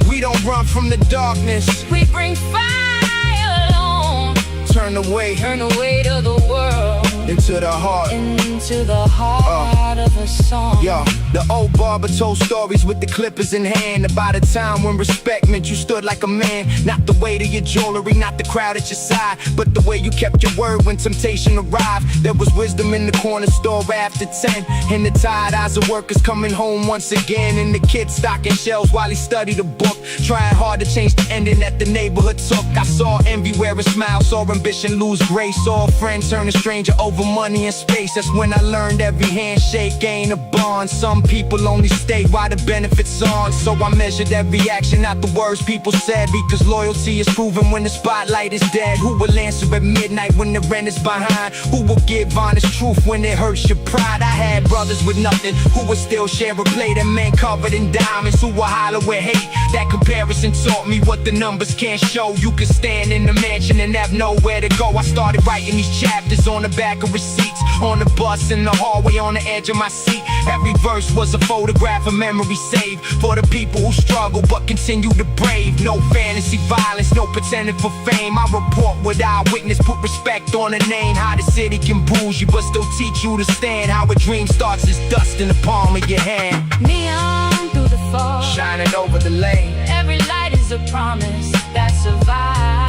D: We don't run from the darkness,
E: We bring fire alone,
D: turn away
E: turn the weight of the world
D: into the heart.
E: into the heart of a song.
D: Yo, the old barber told stories with the clippers in hand about a time when respect meant you stood like a man. Not the weight of your jewelry, not the crowd at your side, but the way you kept your word when temptation arrived. There was wisdom in the corner store after 10, and the tired eyes of workers coming home once again, and the kid stocking shelves while he studied a book, trying hard to change the ending that the neighborhood took. I saw envy wear a smile, saw ambition lose grace, saw a friend turn a stranger over money and space. That's when I learned every handshake ain't a bond. Some people only stay while the benefits on. So I measured every action, not the words people said, because loyalty is proven when the spotlight is dead. Who will answer at midnight when the rent is behind? Who will give honest truth when it hurts your pride? I had brothers with nothing who would still share a plate, and men covered in diamonds who would holler with hate. That comparison taught me what the numbers can't show. You could stand in the mansion and have nowhere to go. I started writing these chapters on the back of receipts, on the bus, in the hallway, on the edge of my seat. Every verse was a photograph of memory saved for the people who struggle but continue to brave. No fantasy violence, no pretending for fame. I report what I witnessed, put respect on the name. How the city can bruise you but still teach you to stand. How a dream starts as dust in the palm of your hand.
E: Neon through the fall,
F: shining over the lane.
E: every light is a promise that survives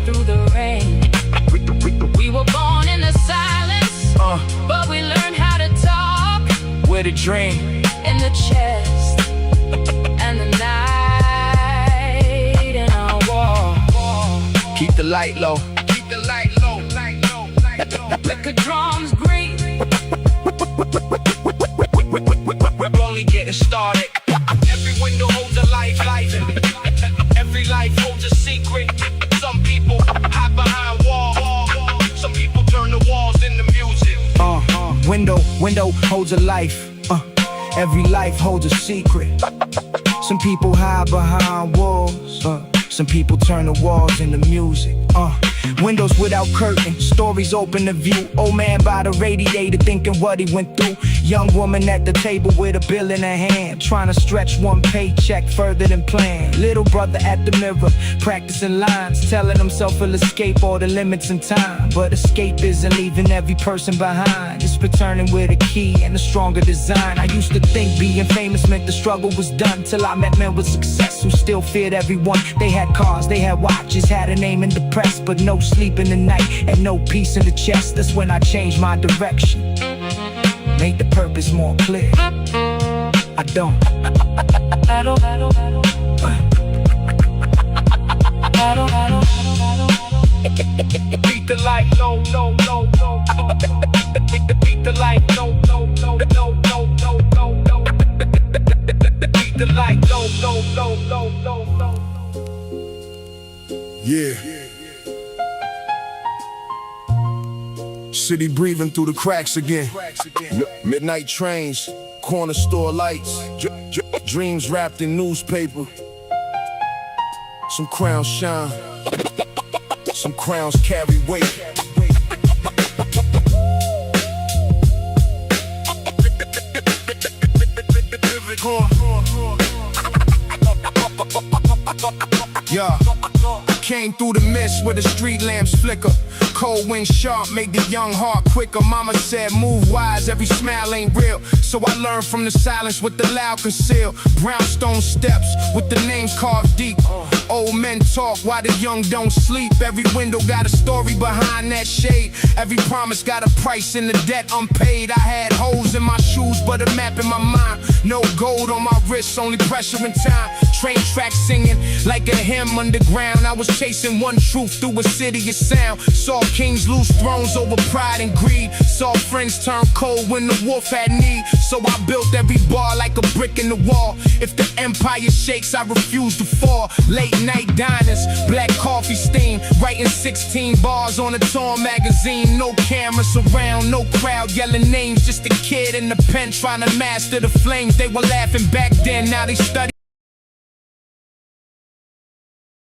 E: through the rain. We were born in the silence, but we learned how to talk
F: With a dream
E: in the chest and the night in our wall.
F: keep the light low.
D: Keep the light low, light low, light low.
E: Let the drums green.
D: We're only getting started. Every window holds a life. Every life holds a secret. Some people hide behind walls. Some people turn the walls into music.
F: Window holds a life. Every life holds a secret. Some people hide behind walls. Some people turn the walls into music. Windows without curtain, stories open to view. Old man by the radiator thinking what he went through. Young woman at the table with a bill in her hand, trying to stretch one paycheck further than planned. Little brother at the mirror, practicing lines, telling himself he'll escape all the limits in time. But escape isn't leaving every person behind. It's returning with a key and a stronger design. I used to think being famous meant the struggle was done, till I met men with success who still feared everyone. They had cars, they had watches, had a name in the press, but no sleep in the night and no peace in the chest. That's when I changed my direction, made the purpose more clear. I don't beat the light, no, no, no, no. Beat the light, no, no, no, no, no, no, no, no. Beat the light, no, no, no, no, no, no.
D: Yeah. City breathing through the cracks again. Midnight trains, corner store lights, dreams wrapped in newspaper. Some crowns shine, some crowns carry weight.
C: Yeah, came through the mist where the street lamps flicker. Cold wind sharp, make the young heart quicker. Mama said move wise, every smile ain't real. So I learned from the silence what the loud conceal. Brownstone steps with the names carved deep. Old men talk while the young don't sleep. Every window got a story behind that shade. Every promise got a price in the debt unpaid. I had holes in my shoes but a map in my mind. No gold on my wrists, only pressure and time. Train tracks singing like a hymn underground. I was chasing one truth through a city of sound. Saw kings lose thrones over pride and greed. Saw friends turn cold when the wolf had need. So I built every bar like a brick in the wall. If the empire shakes, I refuse to fall. Late night diners, black coffee steam, writing 16 bars on a torn magazine. No cameras around, no crowd yelling names. Just a kid in the pen trying to master the flames. They were laughing back then, now they study